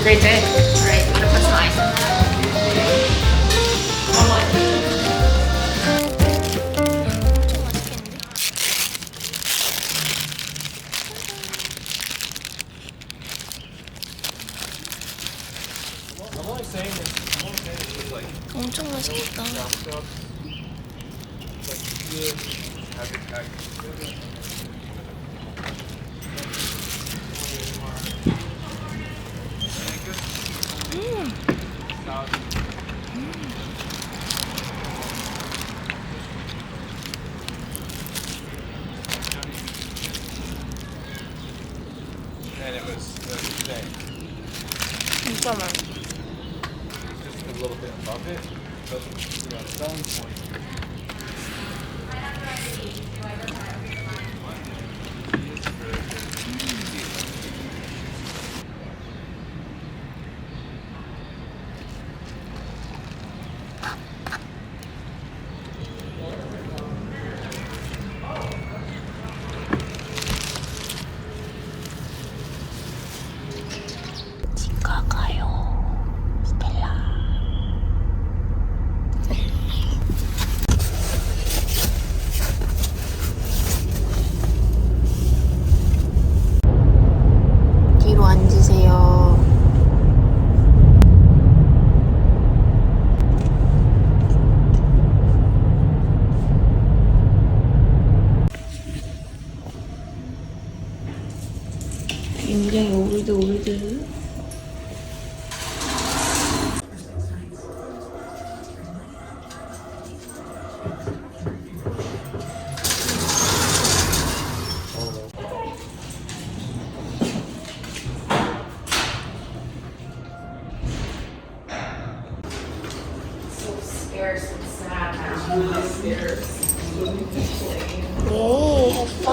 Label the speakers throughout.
Speaker 1: great day. Alright, I'm gonna put some ice in that.
Speaker 2: 엄청 맛있겠다. 진짜 맛있어.
Speaker 3: a little bit above it, but the selling point.
Speaker 2: 치과 가요. 스텔라. 뒤로 앉으세요. 굉장히 올드. 오, 오빠.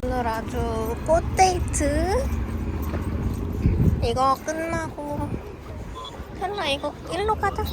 Speaker 2: 오늘 아주 꽃데이트. 이거 끝나고 헬라 이거 일로 가자.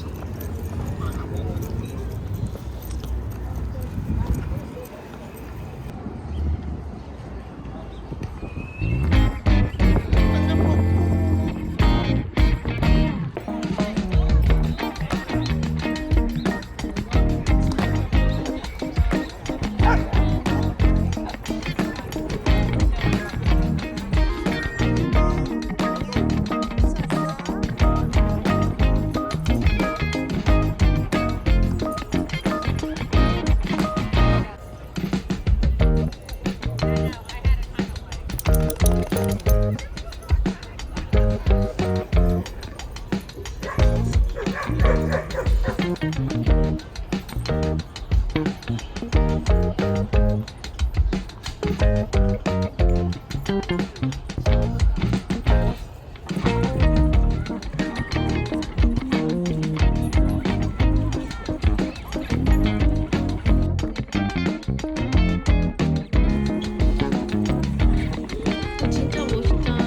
Speaker 2: 진짜 멋있다.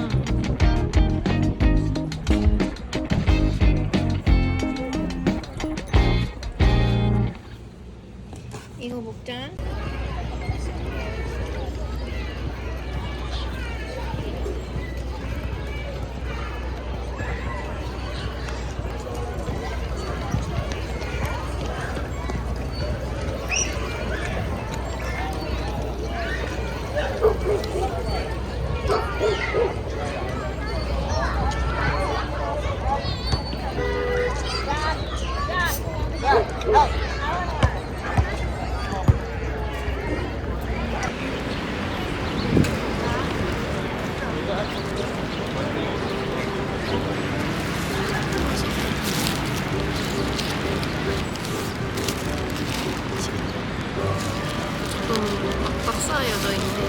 Speaker 2: 이거 먹자. 막 쌓여져 있네.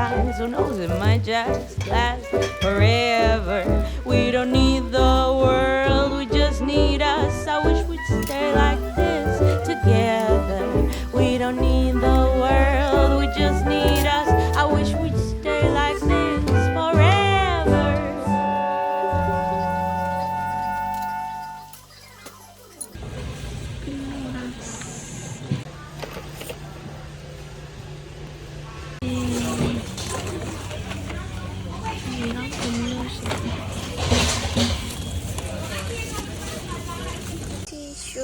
Speaker 4: eyes. Who knows, it might just last forever. We don't need the world, we just need us. I wish we'd stay like this together. We don't need the world, we just need us. I wish we'd stay like this forever.
Speaker 2: 티슈.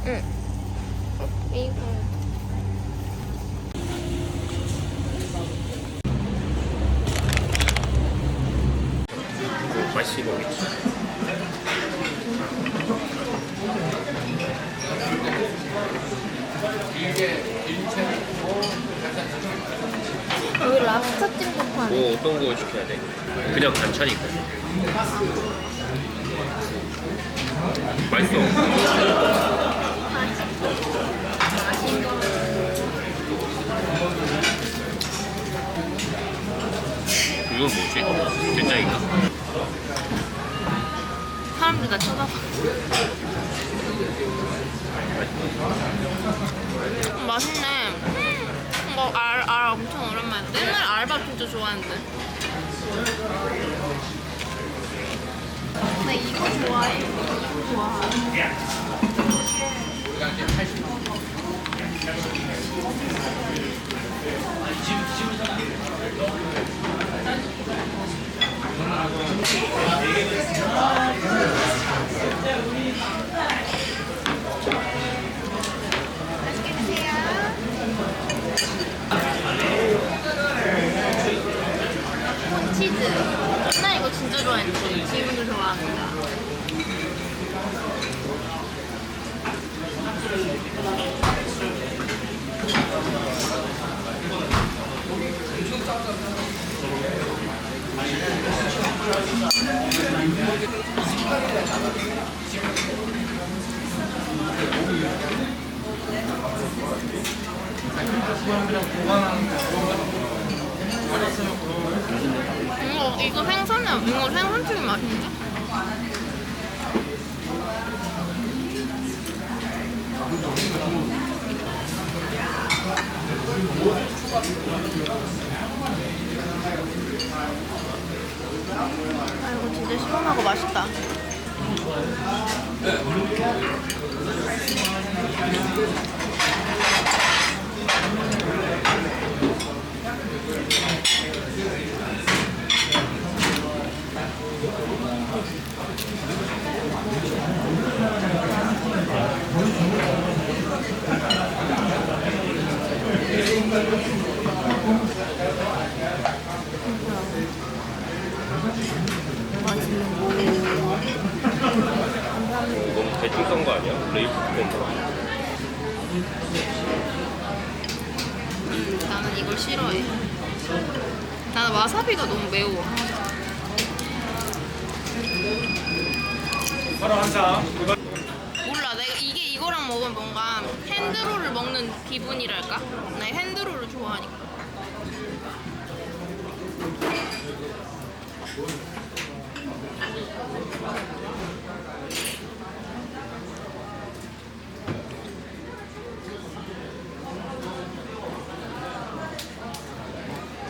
Speaker 2: 응. 이거.
Speaker 5: 맛있어 보이지?
Speaker 2: 여기 랍스터찜도 파네.
Speaker 5: 뭐 어떤 거 시켜야 돼? 그냥 반찬이고. 맛있어. 이건 뭐지? 된장인가?
Speaker 1: 사람들 다 쳐다봐. 맛있네. 이거 알 엄청 오랜만에. 옛날 알밥 진짜 좋아했는데. 나 이거 좋아해. 이거 좋아해. 치즈. 나 이거 진짜 좋아했는데. 지금도 좋아합니다. 이거 생선이야. 이거 생선튀김 맛있는데? 아, 이거 진짜 시원하고 맛있다.
Speaker 5: 너무 대충 썬 거 아니야? 레이프 뺀 거.
Speaker 1: 나는 이걸 싫어해. 나는 와사비가 너무 매워. 몰라, 내가 이거랑 먹으면 뭔가 핸드롤을 먹는 기분이랄까? 나 핸드롤을 좋아하니까.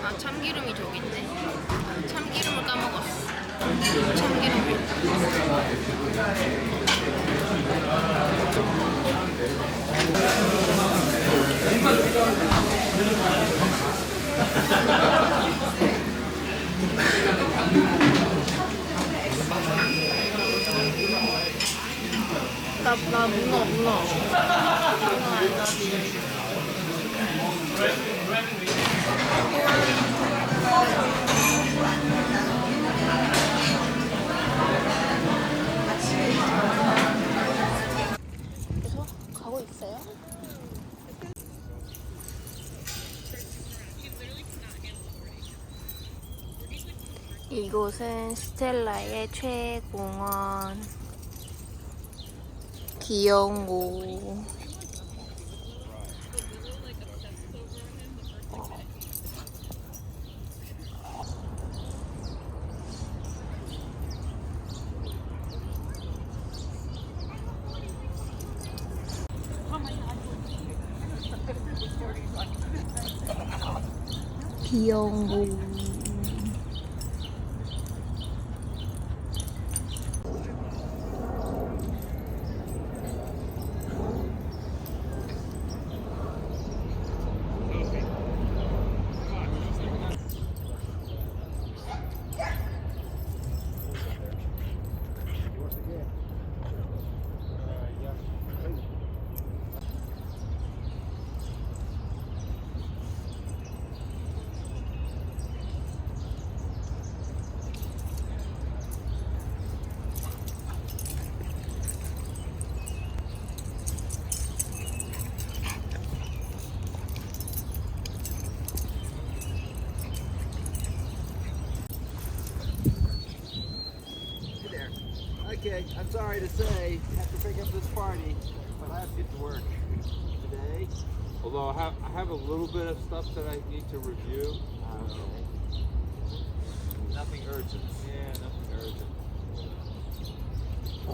Speaker 1: 아, 참기름이 저기 있네. 아, 참기름을 까먹었어. 참기름. 나 문어.
Speaker 2: 그래서 가고 있어요. 이곳은 스텔라의 최공원. 귀여운 거. 귀여운 거.
Speaker 6: Okay, I'm sorry to say, I have to pick up this party, but I have to get to work today. Although I have a little bit of stuff that I need to review. Nothing urgent. Yeah, nothing urgent.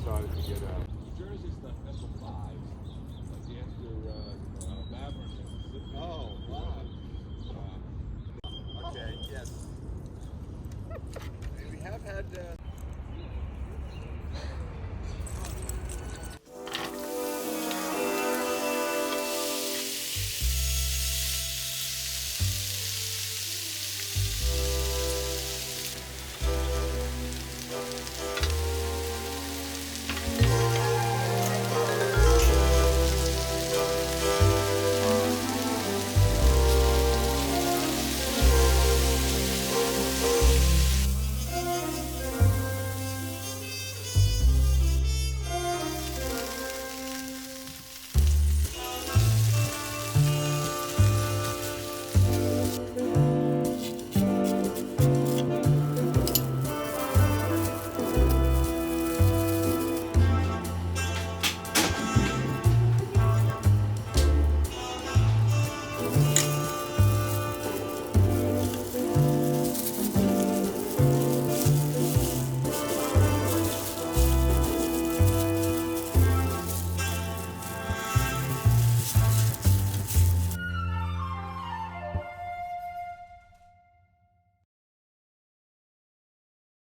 Speaker 6: Sorry to get out. New Jersey stuff, number 5. Like the after Maverick. Oh, wow. Okay, yes. We have had